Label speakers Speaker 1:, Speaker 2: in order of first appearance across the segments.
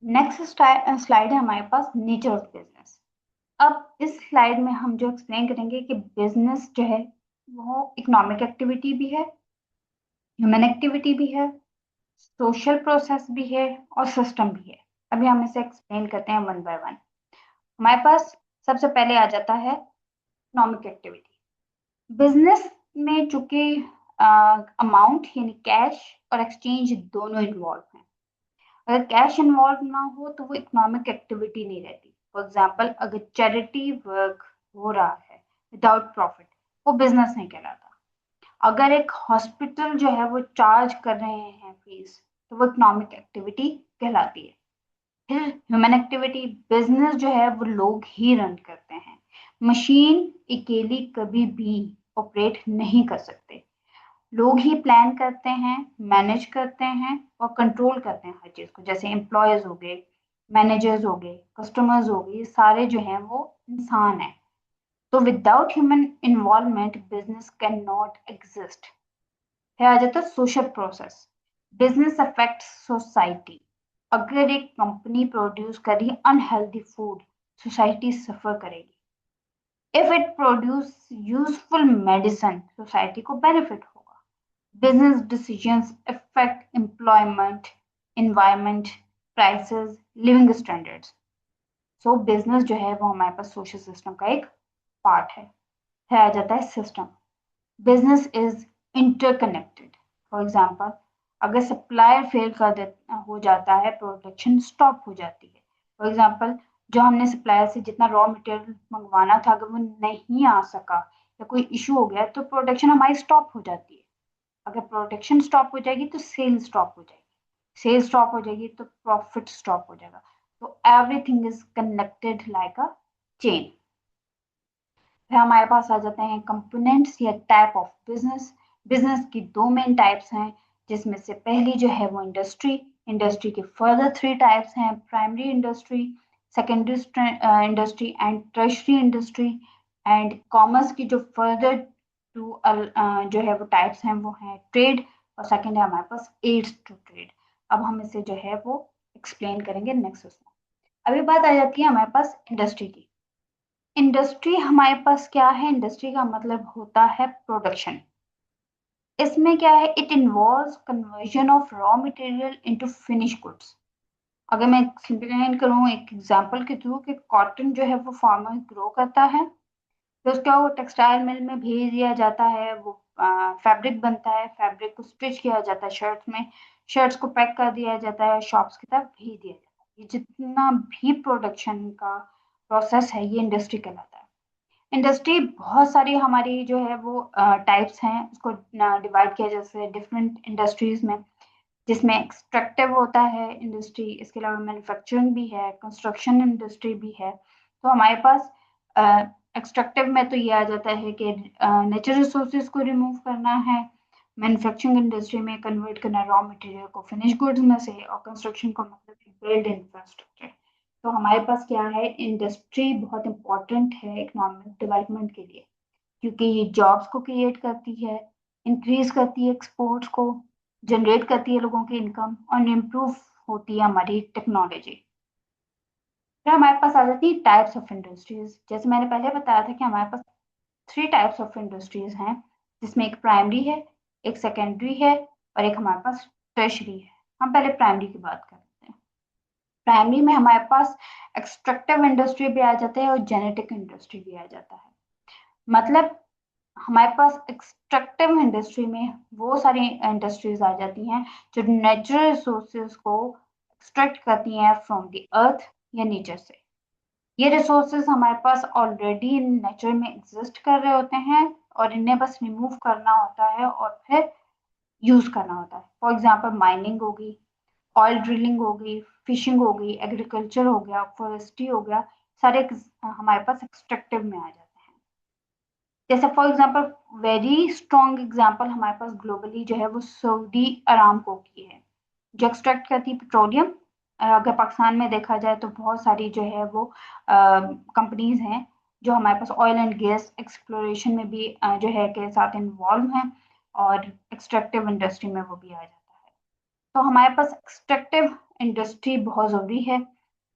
Speaker 1: Next slide है हमारे पास nature of business. अब इस स्लाइड में हम जो एक्सप्लेन करेंगे कि बिजनेस जो है वो इकोनॉमिक एक्टिविटी भी है, ह्यूमन एक्टिविटी भी है, सोशल प्रोसेस भी है और सिस्टम भी है। अभी हम इसे एक्सप्लेन करते हैं वन बाय वन। हमारे पास सबसे पहले आ जाता है इकोनॉमिक एक्टिविटी। बिजनेस में चूंकि अमाउंट यानी कैश और एक्सचेंज दोनों इन्वॉल्व हैं। अगर कैश इन्वॉल्व ना हो तो वो इकोनॉमिक एक्टिविटी नहीं रहती। फॉर एग्जाम्पल, अगर चैरिटी वर्क हो रहा है विदाउट प्रॉफिट, वो बिजनेस नहीं कहलाता। अगर एक हॉस्पिटल जो है वो चार्ज कर रहे हैं फीस, तो वो इकोनॉमिक एक्टिविटी कहलाती है। फिर ह्यूमन एक्टिविटी, बिजनेस जो है वो लोग ही रन करते हैं। मशीन अकेली कभी भी ऑपरेट नहीं कर सकते। लोग ही प्लान करते हैं, मैनेज करते हैं और कंट्रोल करते हैं हर चीज को। जैसे एम्प्लॉयज हो गए, मैनेजर्स हो गए, कस्टमर्स हो गए, ये सारे जो हैं वो इंसान हैं। तो without human involvement business can not exist. है आ जाता है social process. Business affect society. अगर एक कंपनी प्रोड्यूस कर रही है अनहेल्दी फूड, सोसाइटी सफर करेगी। If it produce useful medicine, society को बेनिफिट होगा। Business decisions affect employment, environment, prices, living standards. सो बिजनेस जो है वो हमारे पास सोशल सिस्टम का एक पार्ट है। फिर आ जाता है system. Business is interconnected. For example, अगर सप्लायर फेल कर दे हो जाता है, प्रोडक्शन स्टॉप हो जाती है। फॉर एग्जाम्पल, जो हमने सप्लायर से जितना रॉ मटेरियल मंगवाना था, अगर वो नहीं आ सका या कोई इशू हो गया, तो प्रोडक्शन हमारी स्टॉप हो जाती है। अगर प्रोडक्शन स्टॉप हो जाएगी तो सेल स्टॉप हो जाएगी, सेल स्टॉप हो जाएगी तो प्रॉफिट स्टॉप हो जाएगा। तो everything is connected like a chain. फिर हमारे पास आ जाते हैं कंपोनेंट्स या टाइप ऑफ बिजनेस। बिजनेस की दो मेन टाइप्स हैं, जिसमें से पहली जो है वो इंडस्ट्री। इंडस्ट्री के फर्दर थ्री टाइप्स हैं: primary industry, secondary industry and tertiary industry. And commerce की जो फर्दर टू जो है वो टाइप्स हैं वो हैं ट्रेड, और सेकेंड है हमारे पास एड्स टू ट्रेड। अब हम इसे जो है वो एक्सप्लेन करेंगे नेक्स्ट उसमें। अभी बात आ जाती है हमारे पास इंडस्ट्री की। इंडस्ट्री हमारे पास क्या है? इंडस्ट्री का मतलब होता है प्रोडक्शन। इसमें क्या है? It involves conversion of raw material into finish goods. अगर मैं एक्सप्लेन करूँ एक एग्जांपल के थ्रू, कि कॉटन जो है वो फार्मर ग्रो करता है, फिर उसका वो टेक्सटाइल मिल में भेज दिया जाता है, वो फैब्रिक बनता है, फैब्रिक को स्टिच किया जाता है शर्ट्स में, शर्ट्स को पैक कर दिया जाता है, शॉप्स की तरफ भेज दिया जाता है। ये जितना भी प्रोडक्शन का प्रोसेस है, ये इंडस्ट्री कहलाता है। इंडस्ट्री बहुत सारी हमारी जो है वो टाइप्स हैं, उसको डिवाइड किया जैसे डिफरेंट इंडस्ट्रीज में, जिसमें एक्सट्रैक्टिव होता है इंडस्ट्री, इसके अलावा मैन्युफैक्चरिंग भी है, कंस्ट्रक्शन इंडस्ट्री भी है। तो हमारे पास एक्सट्रैक्टिव में तो ये आ जाता है कि नेचुरल रिसोर्सेज को रिमूव करना है, मैन्युफैक्चरिंग इंडस्ट्री में कन्वर्ट करना रॉ मटेरियल को फिनिश गुड्स में से, और कंस्ट्रक्शन को मतलब बिल्ड इंफ्रास्ट्रक्चर। तो हमारे पास क्या है? इंडस्ट्री बहुत इंपॉर्टेंट है इकोनॉमिक डेवलपमेंट के लिए, क्योंकि ये जॉब्स को क्रिएट करती है, इंक्रीज करती है एक्सपोर्ट्स को, जनरेट करती है लोगों की इनकम, और इम्प्रूव होती है हमारी टेक्नोलॉजी। फिर हमारे पास आ जाती है टाइप्स ऑफ इंडस्ट्रीज। जैसे मैंने पहले बताया था कि हमारे पास थ्री टाइप्स ऑफ इंडस्ट्रीज हैं, जिसमें एक प्राइमरी है, एक सेकेंडरी है, और एक हमारे पास टर्शरी है। हम पहले प्राइमरी की बात करते हैं। प्राइमरी में हमारे पास एक्सट्रैक्टिव इंडस्ट्री भी आ जाता है और जेनेटिक इंडस्ट्री भी आ जाता है। मतलब हमारे पास एक्सट्रैक्टिव इंडस्ट्री में वो सारी इंडस्ट्रीज आ जाती हैं जो नेचुरल रिसोर्सेज को एक्सट्रैक्ट करती हैं फ्रॉम द अर्थ या नेचर से। ये रिसोर्सेज हमारे पास ऑलरेडी नेचर में एग्जिस्ट कर रहे होते हैं, और इन्हें बस रिमूव करना होता है और फिर यूज करना होता है। फॉर एग्जाम्पल, माइनिंग होगी, ऑयल ड्रिलिंग हो गई, फिशिंग हो गई, एग्रीकल्चर हो गया, फॉरेस्ट्री हो गया, सारे हमारे पास एक्सट्रैक्टिव में आ जाते हैं। जैसे for example, very strong example हमारे पास ग्लोबली जो है वो सऊदी अरामको की है, जो एक्सट्रैक्ट करती है पेट्रोलियम। अगर पाकिस्तान में देखा जाए तो बहुत सारी जो है वो कंपनीज हैं जो हमारे पास ऑयल एंड गैस एक्सप्लोरेशन में भी जो है के साथ इन्वॉल्व हैं, और एक्सट्रैक्टिव इंडस्ट्री में वो भी आ जाता है। तो हमारे पास एक्सट्रैक्टिव इंडस्ट्री बहुत ज़रूरी है,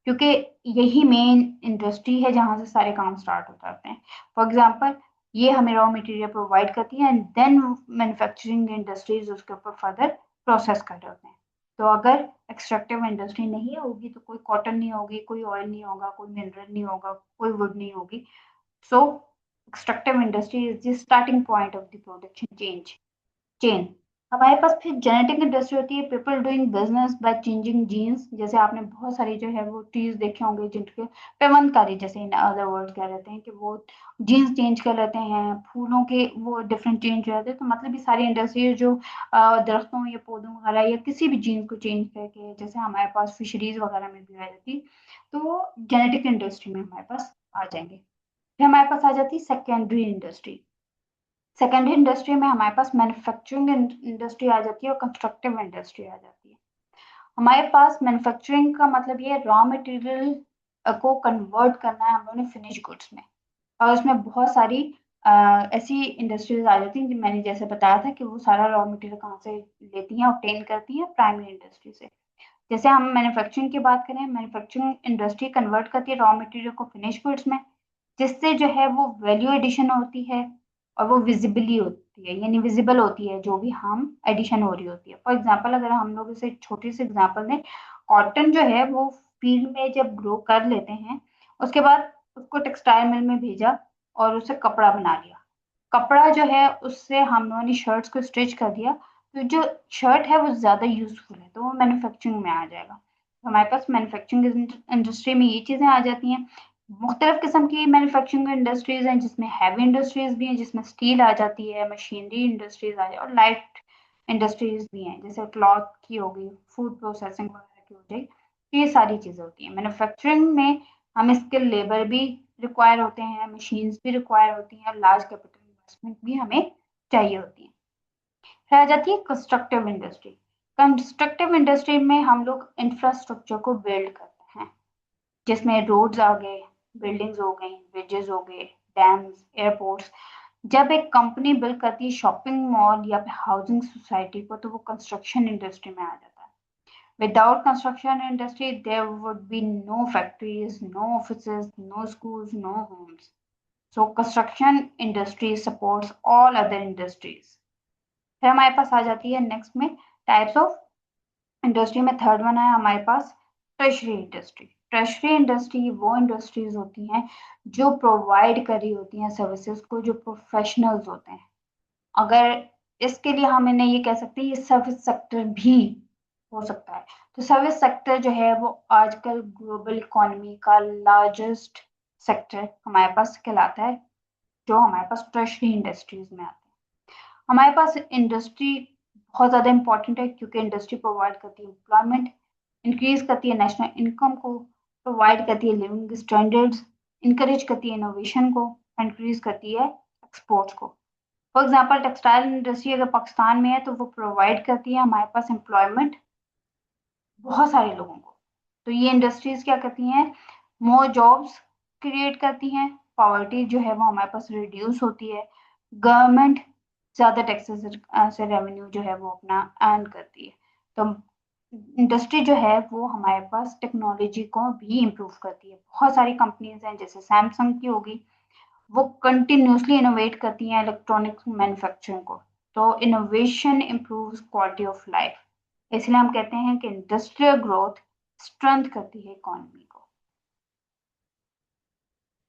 Speaker 1: क्योंकि यही मेन इंडस्ट्री है जहाँ से सारे काम स्टार्ट हो जाते हैं। फॉर एग्जांपल, ये हमें रॉ मटेरियल प्रोवाइड करती है एंड देन मैन्युफैक्चरिंग इंडस्ट्रीज उसके ऊपर फर्दर प्रोसेस कर रहे होते हैं। तो अगर एक्सट्रैक्टिव इंडस्ट्री नहीं होगी तो कोई कॉटन नहीं होगी, कोई ऑयल नहीं होगा, कोई मिनरल नहीं होगा, कोई वुड नहीं होगी। So extractive industry is the starting point of the production chain. हमारे पास फिर जेनेटिक इंडस्ट्री होती है, people doing business by changing genes. जैसे आपने बहुत सारी जो है वो ट्रीज देखे होंगे जिनके पेवनकारी, जैसे इन अदर वर्ड कह रहते हैं कि वो जीन्स चेंज कर लेते हैं, फूलों के वो डिफरेंट चेंज हो जाते हैं। तो मतलब ये सारी इंडस्ट्री जो दरख्तों या पौधों वगैरह या किसी भी जीन्स को चेंज करके, जैसे हमारे पास फिशरीज वगैरह में भी आ जाती, तो जेनेटिक इंडस्ट्री में हमारे पास आ जाएंगे। फिर हमारे पास आ जाती है सेकेंडरी इंडस्ट्री। सेकेंडरी इंडस्ट्री में हमारे पास मैन्युफैक्चरिंग इंडस्ट्री आ जाती है और कंस्ट्रक्टिव इंडस्ट्री आ जाती है। हमारे पास मैन्युफैक्चरिंग का मतलब ये रॉ मटेरियल को कन्वर्ट करना है हम लोगों ने फिनिश गुड्स में, और उसमें बहुत सारी ऐसी इंडस्ट्रीज आ जाती हैं जो मैंने जैसे बताया था कि वो सारा रॉ मटेरियल कहाँ से लेती हैं, ऑब्टेन करती हैं प्राइमरी इंडस्ट्री से। जैसे हम मैन्युफैक्चरिंग की बात करें, मैन्युफैक्चरिंग इंडस्ट्री कन्वर्ट करती है रॉ मटेरियल को फिनिश गुड्स में, जिससे जो है वो वैल्यू एडिशन होती है और वो विजिबली होती है, यानी विजिबल होती है जो भी हम एडिशन हो रही होती है। फॉर एग्जांपल, अगर हम लोग इसे छोटी सी एग्जांपल दें, कॉटन जो है वो फील्ड में जब ग्रो कर लेते हैं, उसके बाद उसको टेक्सटाइल मिल में भेजा और उससे कपड़ा बना लिया। कपड़ा जो है उससे हम लोगों ने शर्ट्स को स्टिच कर दिया, तो जो शर्ट है वो ज़्यादा यूजफुल है, तो वो मैन्युफैक्चरिंग में आ जाएगा। तो हमारे पास मैन्युफैक्चरिंग इंडस्ट्री में ये चीज़ें आ जाती हैं। मुख्तलिफ किस्म की मैन्युफैक्चरिंग इंडस्ट्रीज हैं, जिसमें हैवी इंडस्ट्रीज भी हैं, जिसमें स्टील आ जाती है, मशीनरी इंडस्ट्रीज आ जाती है, और लाइट इंडस्ट्रीज भी हैं, जैसे क्लॉथ की होगी, फूड प्रोसेसिंग वगैरह की हो जाएगी। तो ये सारी चीज़ें होती हैं मैन्युफैक्चरिंग में। हमें स्किल लेबर भी रिक्वायर होते हैं, मशीन्स भी रिक्वायर होती हैं, और लार्ज कैपिटल इन्वेस्टमेंट भी हमें चाहिए होती है। फिर आ जाती है कंस्ट्रक्टिव इंडस्ट्री। कंस्ट्रक्टिव इंडस्ट्री में हम लोग इंफ्रास्ट्रक्चर को बिल्ड करते हैं, जिसमें रोड्स आ गए, बिल्डिंग्स हो गई, ब्रिजेस हो गए, डैम्स, एयरपोर्ट्स। जब एक कंपनी बिल्ड करती है शॉपिंग मॉल या फिर हाउसिंग सोसाइटी को, तो वो कंस्ट्रक्शन इंडस्ट्री में आ जाता है। Without construction industry there would be no factories, no offices, no schools, no homes. So construction industry supports all other industries. फिर हमारे पास आ जाती है नेक्स्ट में टाइप्स ऑफ इंडस्ट्री में थर्ड वन है हमारे पास ट्रेशरी इंडस्ट्री। ट्रेशरी इंडस्ट्री वो इंडस्ट्रीज होती हैं जो प्रोवाइड कर रही होती हैं सर्विसेज को, जो प्रोफेशनल्स होते हैं। अगर इसके लिए हम इन्हें ये कह सकते हैं ये सर्विस सेक्टर भी हो सकता है। तो सर्विस सेक्टर जो है वो आजकल ग्लोबल इकोनॉमी का लार्जेस्ट सेक्टर हमारे पास कहलाता है, जो हमारे पास ट्रेशरी इंडस्ट्रीज में आता है। हमारे पास इंडस्ट्री बहुत ज़्यादा इंपॉर्टेंट है, क्योंकि इंडस्ट्री प्रोवाइड करती है एम्प्लॉयमेंट, इंक्रीज करती है नेशनल इनकम को, प्रोवाइड करती है लिविंग स्टैंडर्ड्स, इंकरेज करती है इनोवेशन को, इंक्रीज करती है एक्सपोर्ट्स को। फॉर एग्जांपल, टेक्सटाइल इंडस्ट्री अगर पाकिस्तान में है तो वो प्रोवाइड करती है हमारे पास एम्प्लॉयमेंट बहुत सारे लोगों को। तो ये इंडस्ट्रीज क्या करती हैं, मोर जॉब्स क्रिएट करती हैं, पॉवर्टी जो है वो हमारे पास रिड्यूस होती है, गवर्नमेंट ज़्यादा टैक्सेस से रेवेन्यू जो है वो अपना अर्न करती है। तो इंडस्ट्री जो है वो हमारे पास टेक्नोलॉजी को भी इम्प्रूव करती है। बहुत सारी कंपनीज हैं, जैसे सैमसंग की होगी, वो कंटिन्यूसली इनोवेट करती हैं इलेक्ट्रॉनिक्स मैन्युफैक्चरिंग को। तो innovation improves quality of life, इसलिए हम कहते हैं कि इंडस्ट्रियल ग्रोथ स्ट्रेंथ करती है इकोनॉमी को।